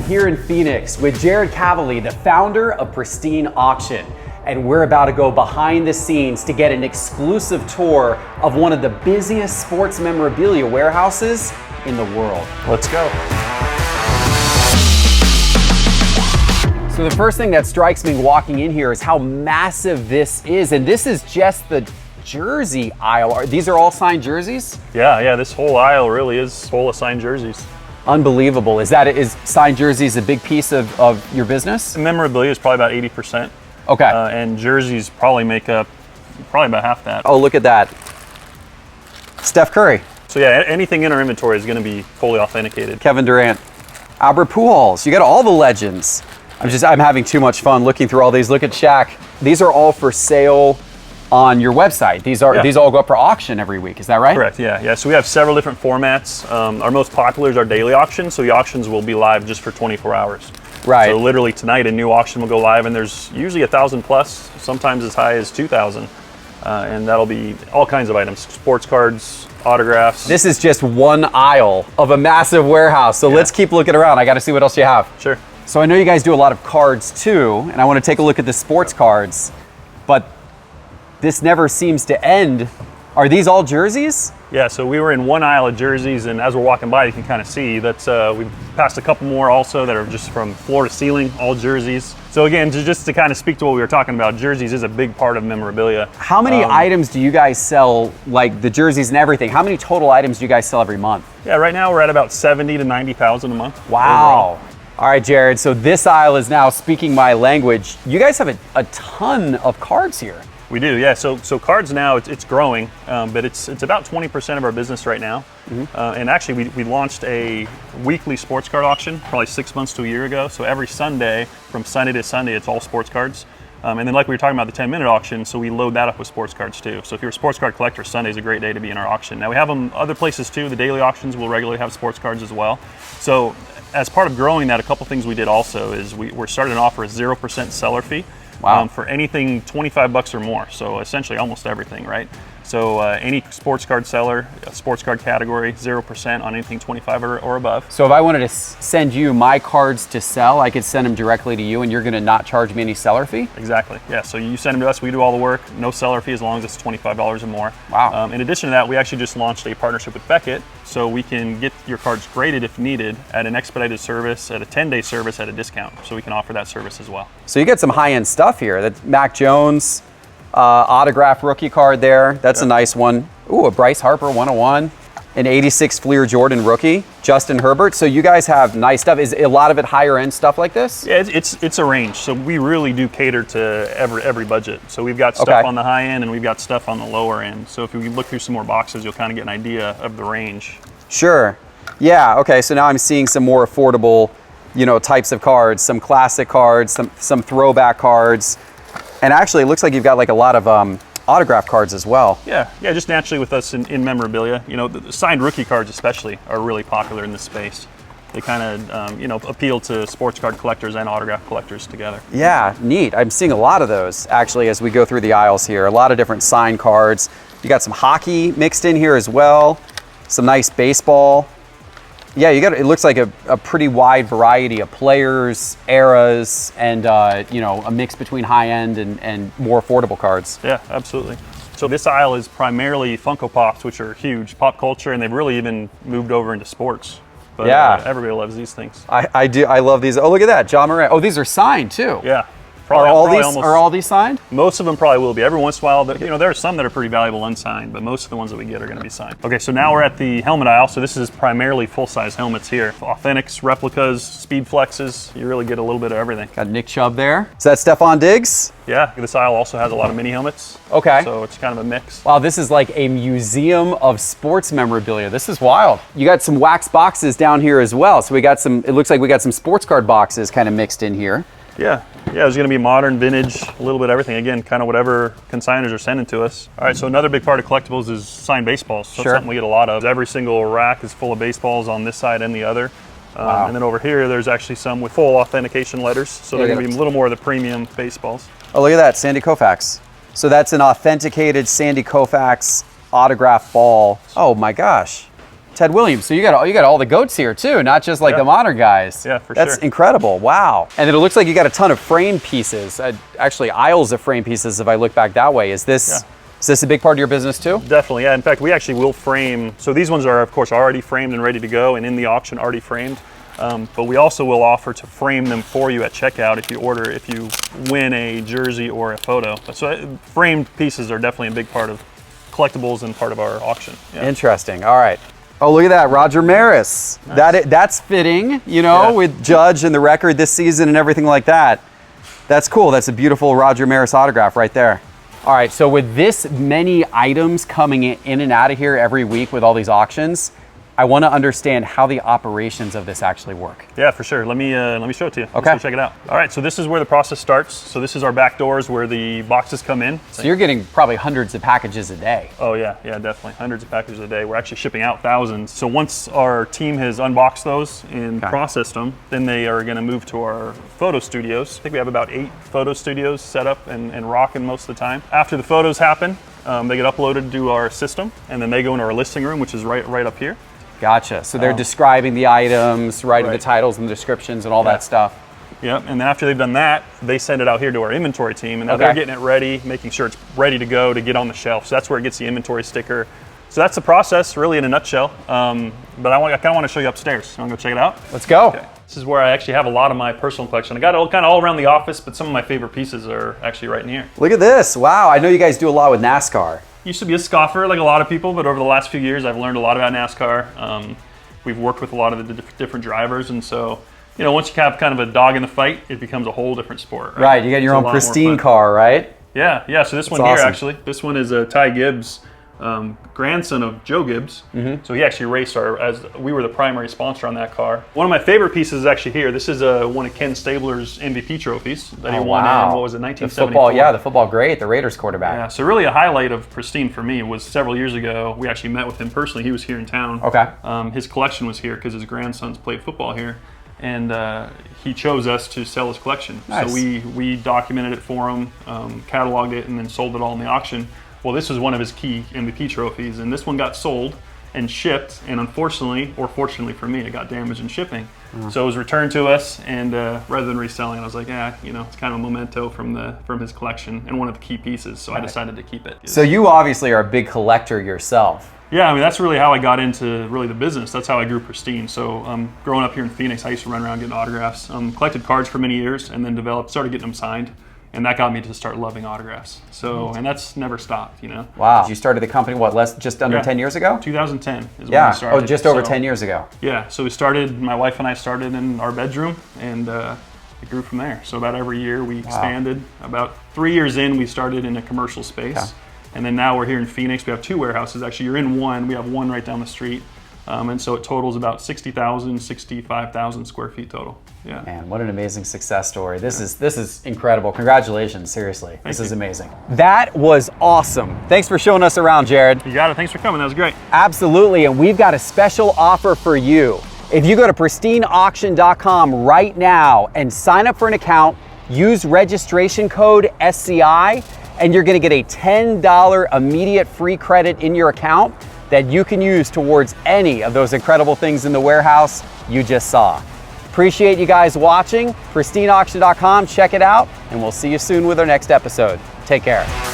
here in Phoenix with Jared Cavali, the founder of Pristine Auction. And we're about to go behind the scenes to get an exclusive tour of one of the busiest sports memorabilia warehouses in the world. Let's go. So the first thing that strikes me walking in here is how massive this is. And this is just the jersey aisle. These are all signed jerseys? Yeah, this whole aisle really is full of signed jerseys. Unbelievable. Is signed jerseys a big piece of your business? Memorabilia is probably about 80%. Okay. And jerseys probably make up about half that. Oh, look at that. Steph Curry. So yeah, anything in our inventory is going to be fully authenticated. Kevin Durant. Albert Pujols. You got all the legends. I'm having too much fun looking through all these. Look at Shaq. These are all for sale on your website. These all go up for auction every week. Is that right? Correct. Yeah. So we have several different formats. Our most popular is our daily auction. So the auctions will be live just for 24 hours. Right. So literally tonight a new auction will go live, and there's usually 1,000 plus, sometimes as high as 2,000, and that'll be all kinds of items: sports cards, autographs. This is just one aisle of a massive warehouse. So let's keep looking around. I got to see what else you have. Sure. So I know you guys do a lot of cards too, and I want to take a look at the sports cards, but this never seems to end. Are these all jerseys? Yeah, so we were in one aisle of jerseys, and as we're walking by, you can kind of see that we've passed a couple more also that are just from floor to ceiling, all jerseys. So again, just to kind of speak to what we were talking about, jerseys is a big part of memorabilia. How many items do you guys sell, like the jerseys and everything? How many total items do you guys sell every month? Yeah, right now we're at about 70 to 90,000 a month. Wow. Overall. All right, Jared, so this aisle is now speaking my language. You guys have a ton of cards here. We do, yeah. So cards now, it's growing, but it's about 20% of our business right now. Mm-hmm. And actually, we launched a weekly sports card auction probably 6 months to a year ago. So every Sunday, from Sunday to Sunday, it's all sports cards. And then like we were talking about the 10-minute auction, so we load that up with sports cards too. So if you're a sports card collector, Sunday's a great day to be in our auction. Now we have them other places too. The daily auctions will regularly have sports cards as well. So as part of growing that, a couple things we did also is we're starting to offer a 0% seller fee. Wow. For anything $25 or more, so essentially almost everything, right? So any sports card seller, a sports card category, 0% on anything 25 or above. So if I wanted to send you my cards to sell, I could send them directly to you and you're gonna not charge me any seller fee? Exactly, yeah. So you send them to us, we do all the work, no seller fee as long as it's $25 or more. Wow. In addition to that, we actually just launched a partnership with Beckett, so we can get your cards graded if needed at an expedited service, at a 10-day service at a discount. So we can offer that service as well. So you get some high-end stuff here. That's Mac Jones, autographed rookie card there. That's a nice one. Ooh, a Bryce Harper 101, an 86 Fleer Jordan rookie, Justin Herbert. So you guys have nice stuff. Is a lot of it higher end stuff like this? Yeah, it's a range. So we really do cater to every budget. So we've got stuff on the high end and we've got stuff on the lower end. So if you look through some more boxes, you'll kind of get an idea of the range. Sure. Yeah. Okay. So now I'm seeing some more affordable, types of cards, some classic cards, some throwback cards. And actually, it looks like you've got like a lot of autograph cards as well. Yeah, just naturally with us in memorabilia, the signed rookie cards especially are really popular in this space. They kind of, appeal to sports card collectors and autograph collectors together. Yeah, neat. I'm seeing a lot of those actually as we go through the aisles here. A lot of different signed cards. You got some hockey mixed in here as well. Some nice baseball. Yeah, it looks like a pretty wide variety of players, eras, and a mix between high-end and more affordable cards. Yeah, absolutely. So this aisle is primarily Funko Pops, which are huge pop culture, and they've really even moved over into sports. But everybody loves these things. I do. I love these. Oh, look at that, John Morant. Oh, these are signed too. Yeah. Are all these signed? Most of them probably will be. Every once in a while, there are some that are pretty valuable unsigned, but most of the ones that we get are going to be signed. Okay, so now we're at the helmet aisle. So this is primarily full-size helmets here. Authentics, replicas, speed flexes. You really get a little bit of everything. Got Nick Chubb there. Is that Stephon Diggs? Yeah, this aisle also has a lot of mini helmets. Okay. So it's kind of a mix. Wow, this is like a museum of sports memorabilia. This is wild. You got some wax boxes down here as well. So it looks like we got some sports card boxes kind of mixed in here. Yeah, there's going to be modern, vintage, a little bit of everything. Again, kind of whatever consigners are sending to us. All right, so another big part of collectibles is signed baseballs. So that's something we get a lot of. Every single rack is full of baseballs on this side and the other. Wow. And then over here, there's actually some with full authentication letters. So they're going to be a little more of the premium baseballs. Oh, look at that, Sandy Koufax. So that's an authenticated Sandy Koufax autograph ball. Oh my gosh. Ted Williams. So you got all the GOATs here too, not just like the modern guys. Yeah, for That's sure. incredible. Wow. And then it looks like you got a ton of frame pieces. Actually, aisles of frame pieces if I look back that way. Is this a big part of your business too? Definitely, yeah. In fact, we actually will frame. So these ones are, of course, already framed and ready to go, and in the auction already framed. But we also will offer to frame them for you at checkout if you win a jersey or a photo. So framed pieces are definitely a big part of collectibles and part of our auction. Yeah. Interesting. All right. Oh, look at that, Roger Maris. Nice. That's fitting, you know, with Judge and the record this season and everything like that. That's cool. That's a beautiful Roger Maris autograph right there. All right, so with this many items coming in and out of here every week with all these auctions, I want to understand how the operations of this actually work. Yeah, for sure. Let me show it to you. Okay. Let's go check it out. All right, so this is where the process starts. So this is our back doors where the boxes come in. So you're getting probably hundreds of packages a day. Oh yeah, definitely. Hundreds of packages a day. We're actually shipping out thousands. So once our team has unboxed those and processed them, then they are gonna move to our photo studios. I think we have about 8 photo studios set up and rocking most of the time. After the photos happen, they get uploaded to our system, and then they go into our listing room, which is right up here. Gotcha. So they're describing the items, writing the titles and the descriptions and all that stuff. Yep, and then after they've done that, they send it out here to our inventory team, and now they're getting it ready, making sure it's ready to go to get on the shelf. So that's where it gets the inventory sticker. So that's the process, really, in a nutshell. But I kind of want to show you upstairs. You want to go check it out? Let's go. Okay. This is where I actually have a lot of my personal collection. I got it kind of all around the office, but some of my favorite pieces are actually right in here. Look at this. Wow, I know you guys do a lot with NASCAR. Used to be a scoffer like a lot of people, but over the last few years I've learned a lot about NASCAR. We've worked with a lot of the different drivers, and so, you know, once you have kind of a dog in the fight, it becomes a whole different sport. Right, you get your own pristine car, right? Yeah, so this one here, actually, this one is a Ty Gibbs, grandson of Joe Gibbs. So he actually raced as we were the primary sponsor on that car. One of my favorite pieces is actually here. This is one of Ken Stabler's MVP trophies that he won in, what was it, 1974? The football great, the Raiders quarterback. Yeah, so really a highlight of Pristine for me was several years ago. We actually met with him personally. He was here in town. Okay. His collection was here because his grandsons played football here. And he chose us to sell his collection. Nice. So we documented it for him, cataloged it, and then sold it all in the auction. Well, this was one of his key MVP trophies, and this one got sold and shipped, and unfortunately, or fortunately for me, it got damaged in shipping. So it was returned to us, and rather than reselling it, I was like, you know, it's kind of a memento from his collection and one of the key pieces, so I decided to keep it. So you obviously are a big collector yourself. Yeah, I mean, that's really how I got into really the business. That's how I grew Pristine. So growing up here in Phoenix, I used to run around getting autographs. Collected cards for many years, and then started getting them signed. And that got me to start loving autographs. So, and that's never stopped, you know. Wow. You started the company, just under 10 years ago? 2010 is when we started. Oh, just over 10 years ago. Yeah, so my wife and I started in our bedroom, and it grew from there. So about every year we expanded. About 3 years in, we started in a commercial space. Okay. And then now we're here in Phoenix. We have 2 warehouses. Actually, you're in one. We have one right down the street. And so it totals about 60,000, 65,000 square feet total. Yeah. Man, what an amazing success story. This is incredible. Congratulations, seriously. This is amazing. That was awesome. Thanks for showing us around, Jared. You got it. Thanks for coming. That was great. Absolutely, and we've got a special offer for you. If you go to pristineauction.com right now and sign up for an account, use registration code SCI, and you're gonna get a $10 immediate free credit in your account that you can use towards any of those incredible things in the warehouse you just saw. Appreciate you guys watching. pristineauction.com, check it out, and we'll see you soon with our next episode. Take care.